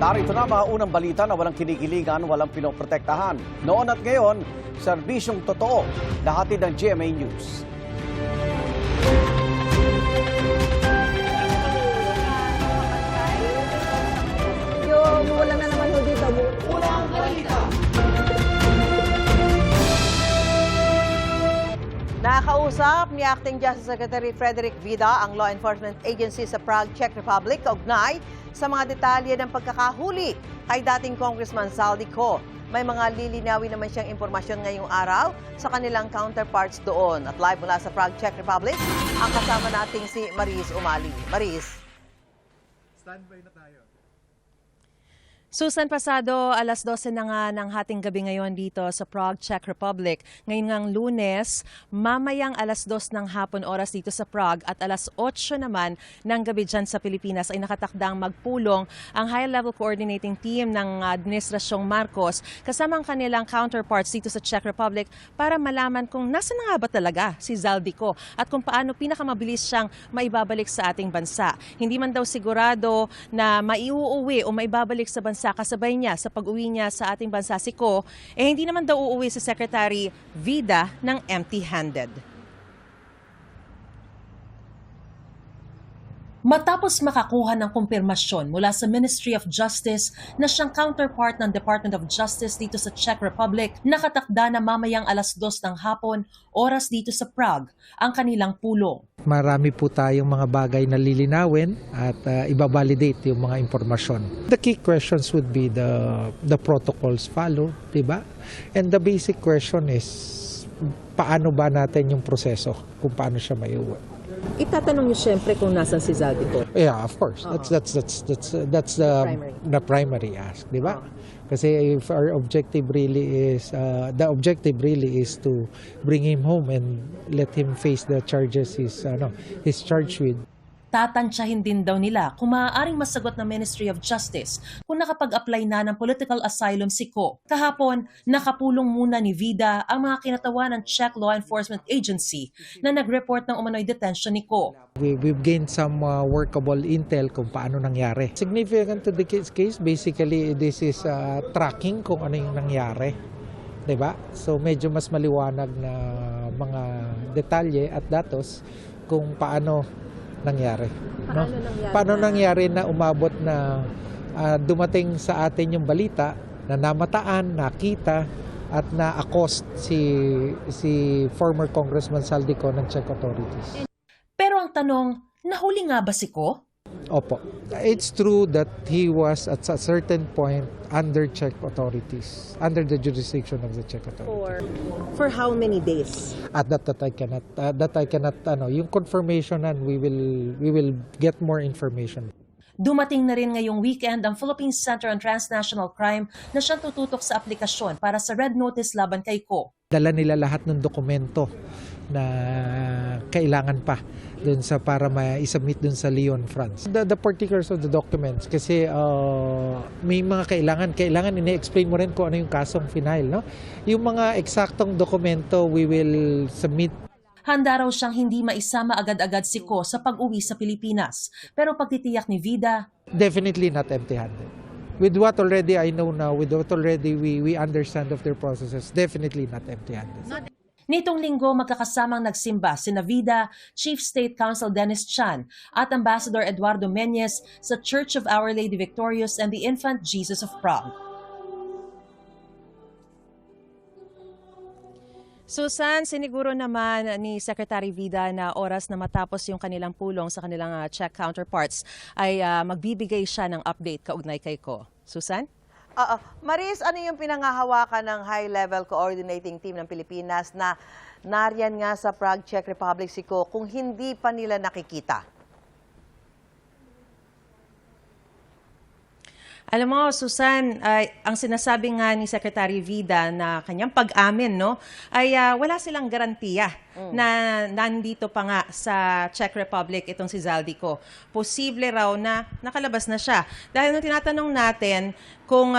Narito na mga unang balita na walang kinikilingan, walang pinoprotektahan. Noon at ngayon, serbisyong totoo, nahatid ng GMA News. Yung wala na naman ho dito. Unang balita! Nakausap ni Acting Justice Secretary Frederick Vida ang law enforcement agency sa Prague, Czech Republic kaugnay sa mga detalye ng pagkakahuli kay dating Congressman Zaldico. May mga lilinawin naman siyang impormasyon ngayong araw sa kanilang counterparts doon. At live mula sa Prague, Czech Republic, ang kasama nating si Maris Umali. Maris. Standby na tayo. Susan, pasado alas 12 na nga ng hating gabi ngayon dito sa Prague, Czech Republic. Ngayon ngang Lunes, mamayang alas 2 ng hapon oras dito sa Prague at alas 8 naman ng gabi dyan sa Pilipinas ay nakatakdang magpulong ang high-level coordinating team ng Administrasyong Marcos kasama ang kanilang counterparts dito sa Czech Republic para malaman kung nasa na nga ba talaga si Zaldico at kung paano pinakamabilis siyang maibabalik sa ating bansa. Hindi man daw sigurado na maiuuwi o maibabalik sa bansa kasabay niya sa pag-uwi niya sa ating bansa si Ko, hindi naman daw uuwi si Secretary Vida ng empty-handed. Matapos makakuha ng kumpirmasyon mula sa Ministry of Justice na siyang counterpart ng Department of Justice dito sa Czech Republic, nakatakda na mamayang alas 2 ng hapon, oras dito sa Prague, ang kanilang pulong. Marami po tayong mga bagay na lilinawin at ibabalidate yung mga impormasyon. The key questions would be the protocols followed, di ba? And the basic question is, paano ba natin yung proseso kung paano siya maiuwi? Itatanong niyo siyempre kung nasan si Zaldico. Yeah, of course. That's the primary ask, di ba? Kasi if our objective really is the objective really is to bring him home and let him face the charges he's charged with. Tatansyahin din daw nila kung maaaring masagot ng Ministry of Justice kung nakapag-apply na ng political asylum si Ko. Kahapon, nakapulong muna ni Vida ang mga kinatawan ng Czech Law Enforcement Agency na nag-report ng umano'y detention ni Ko. We've gained some workable intel kung paano nangyari. Significant to the case, basically this is tracking kung ano yung nangyari. Diba? So medyo mas maliwanag na mga detalye at datos kung paano nangyari. Paano nangyari na umabot na dumating sa atin yung balita na namataan, nakita at na-accost si former Congressman Zaldico ng Czech authorities. Pero ang tanong, nahuli nga ba si Ko? Opo. It's true that he was at a certain point under Czech authorities, under the jurisdiction of the Czech authorities. For how many days? At that I cannot yung confirmation and we will get more information. Dumating na rin ngayong weekend ang Philippine Center on Transnational Crime na siyang tututok sa aplikasyon para sa Red Notice laban kay Ko. Dala nila lahat ng dokumento na kailangan pa dun sa para ma-submit dun sa Lyon, France. The particulars of the documents kasi may mga kailangan ine-explain mo rin kung ano yung kasong final, no? Yung mga eksaktong dokumento we will submit. Handa raw siyang hindi maisama agad-agad si Ko sa pag-uwi sa Pilipinas. Pero pagtitiyak ni Vida, Definitely not empty-handed. With what already I know now, with what already we understand of their processes, definitely not empty-handed. nitong linggo magkakasamang nagsimba sina Vida, Chief State Counsel Dennis Chan at Ambassador Eduardo Meñez sa Church of Our Lady Victorious and the Infant Jesus of Prague. Susan, siniguro naman ni Secretary Vida na oras na matapos yung kanilang pulong sa kanilang Czech counterparts ay magbibigay siya ng update kaugnay kay Ko. Susan? Maris, ano yung pinangahawakan ng high-level coordinating team ng Pilipinas na nariyan nga sa Prague, Czech Republic si Ko kung hindi pa nila nakikita? Alam mo, Susan, ang sinasabi nga ni Secretary Vida na kanyang pag-amin, no, ay wala silang garantiya na nandito pa nga sa Czech Republic itong si Zaldico. Posible raw na nakalabas na siya. Dahil nung tinatanong natin kung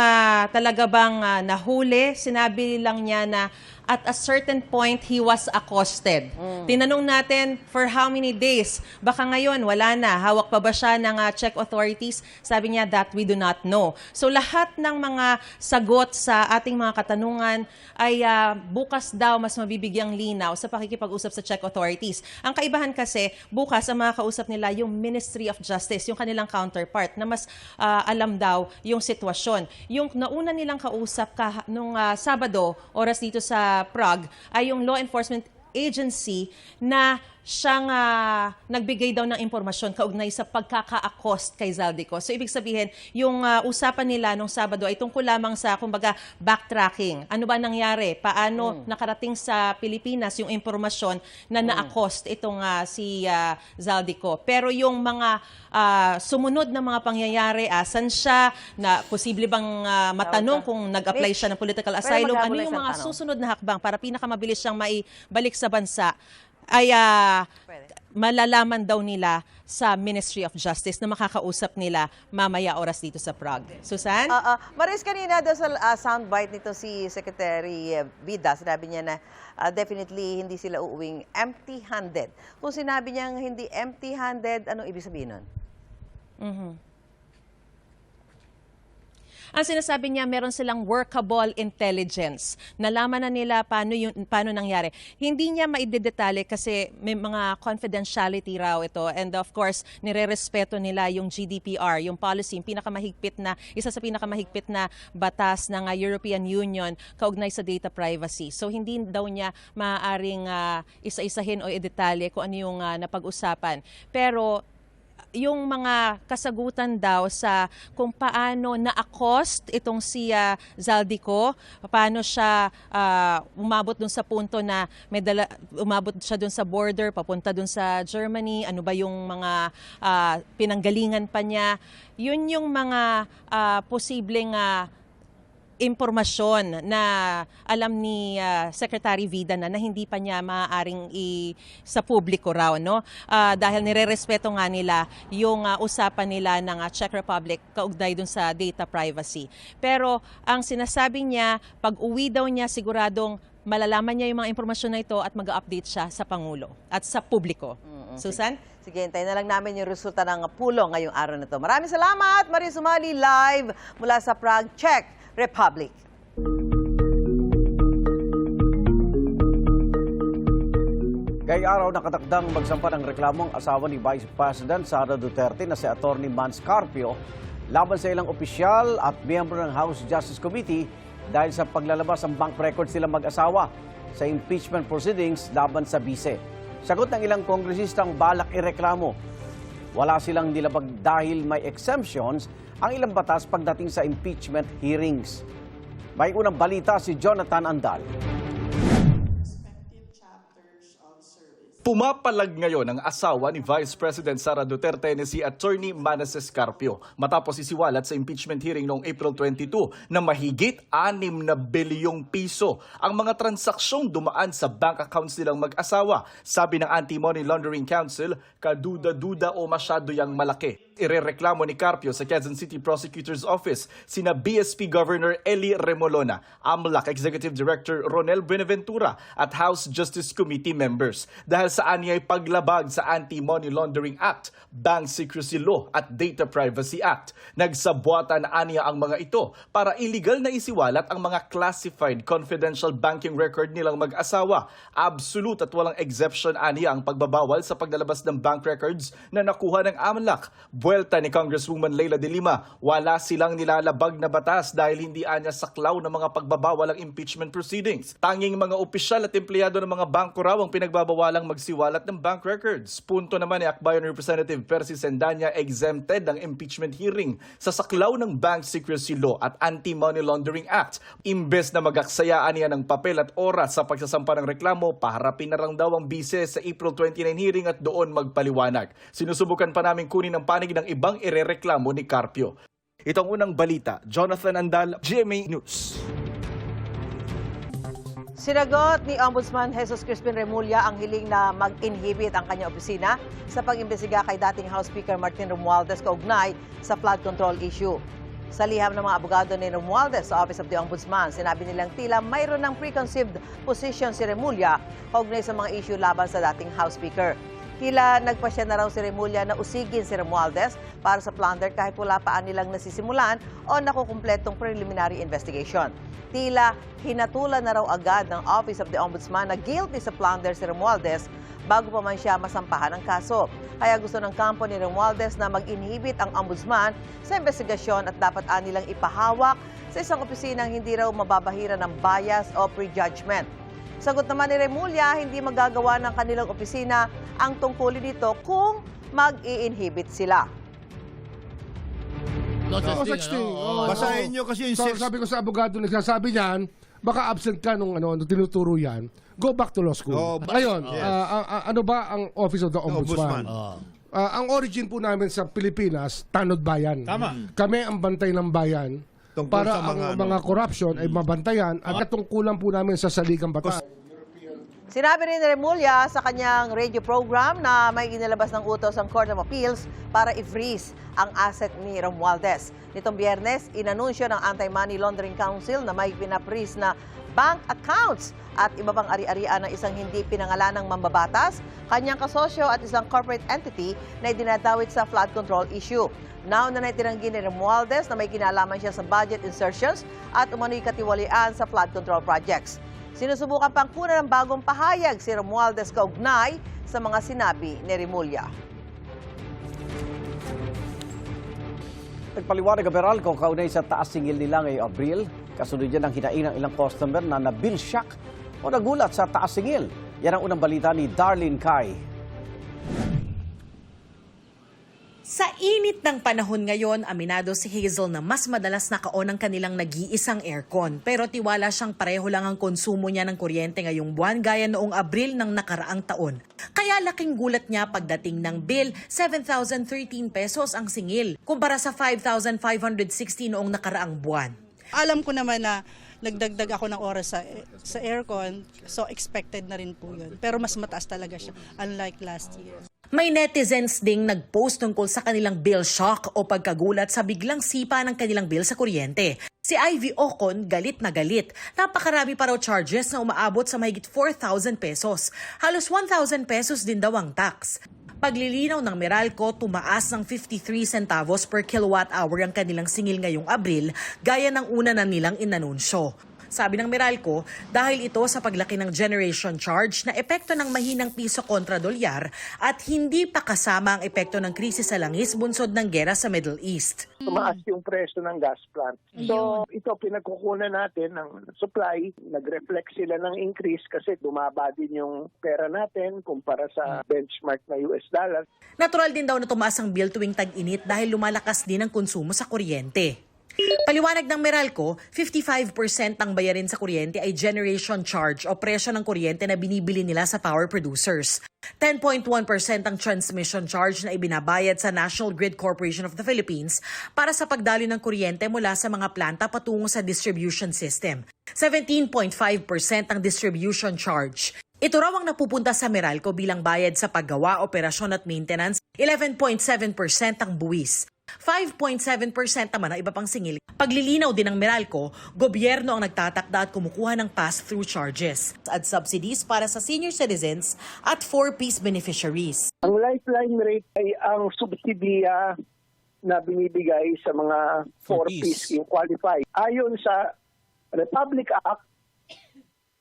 talaga bang nahuli. Sinabi lang niya na at a certain point, he was accosted. Tinanong natin, for how many days? Baka ngayon, wala na. Hawak pa ba siya ng Czech authorities? Sabi niya, that we do not know. So lahat ng mga sagot sa ating mga katanungan ay bukas daw mas mabibigyang linaw sa pakikipag-usap sa Czech authorities. Ang kaibahan kasi, bukas ang mga kausap nila yung Ministry of Justice, yung kanilang counterpart, na mas alam daw yung sitwasyon. Yung nauna nilang kausap nung Sabado, oras dito sa Prague, ay yung law enforcement agency na siyang nagbigay daw ng impormasyon kaugnay sa pagkaka-accost kay Zaldico. So ibig sabihin, yung usapan nila nung Sabado ay tungkol lamang sa, kumbaga, backtracking. Ano ba nangyari? Paano nakarating sa Pilipinas yung impormasyon na na-accost itong si Zaldico? Pero yung mga sumunod na mga pangyayari, asan siya, na posible bang matanong kung nag-apply siya ng political asylum, ano yung mga susunod na hakbang para pinakamabilis siyang maibalik sa bansa, ay malalaman daw nila sa Ministry of Justice na makakausap nila mamaya oras dito sa Prague. Susan? Maris, kanina daw sa soundbite nito si Secretary Vida, sinabi niya na definitely hindi sila uuwing empty-handed. Kung sinabi niyang hindi empty-handed, anong ibig sabihin nun? Ang sinasabi niya, meron silang workable intelligence. Nalaman na nila paano nangyari. Hindi niya maidedetalye kasi may mga confidentiality raw ito. And of course, nire-respeto nila yung GDPR, yung policy, yung isa sa pinakamahigpit na batas ng European Union kaugnay sa data privacy. So hindi daw niya maaaring isa-isahin o idetalye kung ano yung napag-usapan. Pero yung mga kasagutan daw sa kung paano na-accost itong si Zaldico, paano siya umabot dun sa punto na umabot siya dun sa border, papunta dun sa Germany, ano ba yung mga pinanggalingan pa niya. Yun yung mga posibleng impormasyon na alam ni Secretary Vida na hindi pa niya maaaring sa publiko raw, no? Dahil nire-respeto nga nila yung usapan nila ng Czech Republic kaugnay dun sa data privacy. Pero ang sinasabi niya, pag uwi daw niya, siguradong malalaman niya yung mga impormasyon na ito at mag-update siya sa Pangulo at sa publiko. Susan? Sige, hintayin na lang namin yung resulta ng pulong ngayong araw na ito. Maraming salamat, Maris Umali, live mula sa Prague, Czech Republic. Ngayong araw nakatakdang magsampa ng reklamo ang asawa ni Vice President Sara Duterte na si Atty. Mans Carpio laban sa ilang opisyal at miyembro ng House Justice Committee dahil sa paglalabas ng bank records nilang mag-asawa sa impeachment proceedings laban sa bise. Sagot ng ilang kongresistang balak ireklamo, wala silang nilabag dahil may exemptions ang ilang batas pagdating sa impeachment hearings. May unang balita si Jonathan Andal. Pumapalag ngayon ang asawa ni Vice President Sara Duterte na si Atty. Mans Carpio matapos isiwalat sa impeachment hearing noong April 22 na mahigit 6 na bilyong piso ang mga transaksyong dumaan sa bank accounts nilang mag-asawa. Sabi ng Anti-Money Laundering Council, kaduda-duda o masyado yang malaki. Irereklamo ni Carpio sa Quezon City Prosecutor's Office sina BSP Governor Eli Remolona, AMLAC Executive Director Ronel Buenaventura at House Justice Committee members dahil sa anyay paglabag sa Anti-Money Laundering Act, Bank Secrecy Law at Data Privacy Act. Nagsabuatan aniya ang mga ito para illegal na isiwalat ang mga classified confidential banking record nilang mag-asawa. Absolute at walang exception aniya ang pagbabawal sa paglalabas ng bank records na nakuha ng AMLAC. Buwelta ni Congresswoman Leila de Lima, wala silang nilalabag na batas dahil hindi anya saklaw ng mga pagbabawal ang impeachment proceedings. Tanging mga opisyal at empleyado ng mga bangko raw ang pinagbabawalang magsiwalat ng bank records. Punto naman ni Akbayan Representative Percy Sendanya, exempted ang impeachment hearing sa saklaw ng Bank Secrecy Law at Anti-Money Laundering Act. Imbes na magaksayaan niya ng papel at oras sa pagsasampa ng reklamo, paharapin na lang daw ang bise sa April 29 hearing at doon magpaliwanag. Sinusubukan pa namin kunin ang panig ng ibang irereklamo ni Carpio. Itong unang balita, Jonathan Andal, GMA News. Sinagot ni Ombudsman Jesus Crispin Remulla ang hiling na mag-inhibit ang kanyang opisina sa pag-imbestiga kay dating House Speaker Martin Romualdez kaugnay sa flood control issue. Sa liham ng mga abogado ni Romualdez sa Office of the Ombudsman, sinabi nilang tila mayroon ng preconceived position si Remulla kaugnay sa mga issue laban sa dating House Speaker. Tila nagpasya na raw si Remulla na usigin si Romualdez para sa plunder kahit wala pa nilang nasisimulan o nakukumpletong preliminary investigation. Tila hinatulan na raw agad ng Office of the Ombudsman na guilty sa plunder si Romualdez bago pa man siya masampahan ng kaso. Kaya gusto ng kampo ni Romualdez na mag-inhibit ang ombudsman sa investigasyon at dapat nilang ipahawak sa isang opisinang hindi raw mababahira ng bias o prejudgment. Sagot naman ni Remulla, hindi magagawa ng kanilang opisina ang tungkulin dito kung mag-i-inhibit sila. No such thing. Basahin nyo kasi yung Sabi ko sa abogado, nagsasabi niyan, baka absent ka nung tinuturo yan, go back to law school. Ngayon, ano ba ang Office of the Ombudsman? Ang origin po namin sa Pilipinas, Tanod Bayan. Tama. Kami ang bantay ng bayan Tungkol para sa mga, ang mga corruption ay mabantayan at katungkulan po namin sa saligang batas. Sinabi rin ni Remulla sa kanyang radio program na may inilabas ng utos ang Court of Appeals para i-freeze ang asset ni Romualdez. Nitong Biyernes, inanunsyo ng Anti-Money Laundering Council na may pinapreeze na bank accounts at iba pang ari-arian ng isang hindi pinangalanang mambabatas, kanyang kasosyo at isang corporate entity na idinadawit sa flood control issue. Nauna na itinanggi ni Romualdez na may kinalaman siya sa budget insertions at umano'y katiwalian sa flood control projects. Sinusubukan pang kunan ng bagong pahayag si Romualdez kaugnay sa mga sinabi ni Remulla. Nagpaliwanag ang Meralco kaugnay sa taas singil nila ngayong Abril. Kasunod yan ang hinain ng ilang customer na nabill shock o nagulat sa taas singil. Yan ang unang balita ni Darlene Kai. Sa init ng panahon ngayon, aminado si Hazel na mas madalas naka-on ang kanilang nag-iisang aircon. Pero tiwala siyang pareho lang ang konsumo niya ng kuryente ngayong buwan gaya noong Abril ng nakaraang taon. Kaya laking gulat niya pagdating ng bill, 7,013 pesos ang singil, kumpara sa 5,560 noong nakaraang buwan. Alam ko naman na nagdagdag ako ng oras sa aircon, so expected na rin po yun. Pero mas mataas talaga siya, unlike last year. May netizens ding nag-post tungkol sa kanilang bill shock o pagkagulat sa biglang sipa ng kanilang bill sa kuryente. Si Ivy Ocon galit na galit. Napakarami pa raw charges na umaabot sa mahigit 4,000 pesos. Halos 1,000 pesos din daw ang tax. Paglilinaw ng Meralco, tumaas ng 53 centavos per kilowatt hour ang kanilang singil ngayong Abril, gaya ng una na nilang inanunsyo. Sabi ng Meralco, dahil ito sa paglaki ng generation charge na epekto ng mahinang piso kontra dolyar at hindi pa kasama ang epekto ng krisis sa langis bunsod ng gera sa Middle East. Tumaas yung presyo ng gas plant. So ito pinagkukunan natin ng supply, nag-reflect sila ng increase kasi bumaba din yung pera natin kumpara sa benchmark na US dollar. Natural din daw na tumaas ang bill tuwing tag-init dahil lumalakas din ang konsumo sa kuryente. Paliwanag ng Meralco, 55% ng bayarin sa kuryente ay generation charge o presyo ng kuryente na binibili nila sa power producers. 10.1% ang transmission charge na ibinabayad sa National Grid Corporation of the Philippines para sa pagdaloy ng kuryente mula sa mga planta patungo sa distribution system. 17.5% ang distribution charge. Ito raw ang napupunta sa Meralco bilang bayad sa paggawa, operasyon at maintenance, 11.7% ang buwis. 5.7% naman ang iba pang singil. Paglilinaw din ng Meralco, gobyerno ang nagtatakda at kumukuha ng pass-through charges at subsidies para sa senior citizens at 4-piece beneficiaries. Ang lifeline rate ay ang subsidiya na binibigay sa mga 4-piece yung qualified. Ayon sa Republic Act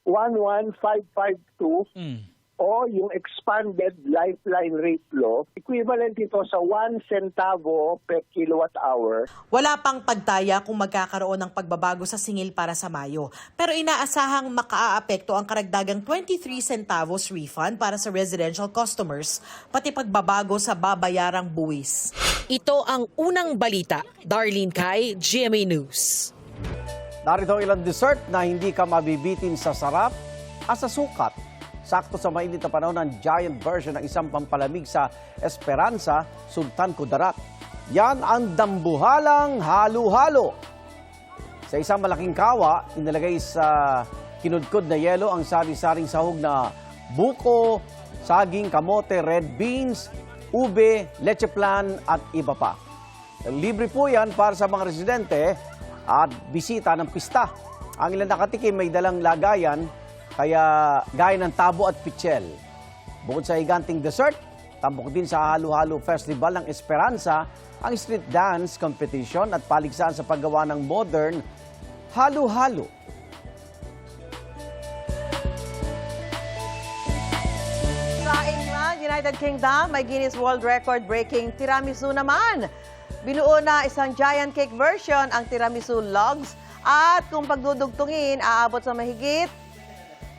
11552 o yung expanded lifeline rate law, equivalent ito sa 1 centavo per kilowatt hour. Wala pang pagtaya kung magkakaroon ng pagbabago sa singil para sa Mayo. Pero inaasahang makaaapekto ang karagdagang 23 centavos refund para sa residential customers, pati pagbabago sa babayarang buwis. Ito ang unang balita. Darlene Kai, GMA News. Narito ang ilang dessert na hindi ka mabibitin sa sarap at sa sukat. Sakto sa mainit na panahon ng giant version ng isang pampalamig sa Esperanza, Sultan Kudarat. Yan ang dambuhalang halo-halo. Sa isang malaking kawa, inilagay sa kinudkod na yelo ang sari-saring sahog na buko, saging, kamote, red beans, ube, leche plan at iba pa. Libre po yan para sa mga residente at bisita ng pista. Ang ilan nakatikim may dalang lagayan, kaya gaya ng tabo at pichel. Bukod sa higanting dessert, tambok din sa Halo-Halo Festival ng Esperanza ang street dance competition at paligsahan sa paggawa ng modern halo-halo. Sa England, United Kingdom, may Guinness World Record breaking tiramisu naman. Binuo na isang giant cake version ang tiramisu logs at kung pagdudugtungin, aabot sa mahigit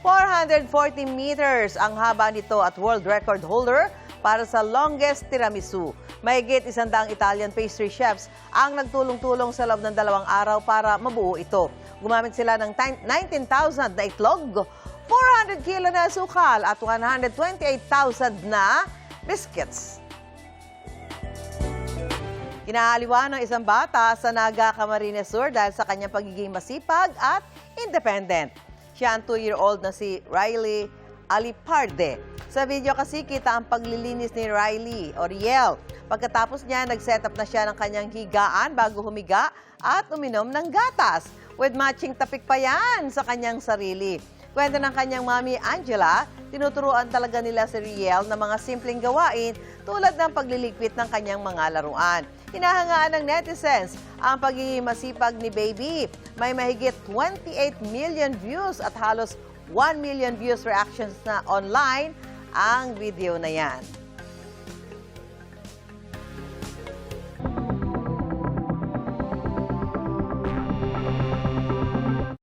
440 meters ang haba nito at world record holder para sa longest tiramisu. Mahigit 100 Italian pastry chefs ang nagtulong-tulong sa loob ng 2 araw para mabuo ito. Gumamit sila ng 19,000 na itlog, 400 kilo na sukal at 128,000 na biscuits. Kinahaliwa ng isang bata sa Naga, Camarines Sur dahil sa kanyang pagiging masipag at independent. Siya ang 2-year-old na si Riley Aliparde. Sa video kasi kita ang paglilinis ni Riley o Riel. Pagkatapos niya, nag-set up na siya ng kanyang higaan bago humiga at uminom ng gatas. With matching tapik pa yan sa kanyang sarili. Kwento ng kanyang mami Angela, tinuturuan talaga nila si Riel ng mga simpleng gawain tulad ng pagliligpit ng kanyang mga laruan. Hinahangaan ng netizens ang pagiging masipag ni Baby. May mahigit 28 million views at halos 1 million views reactions na online ang video na yan.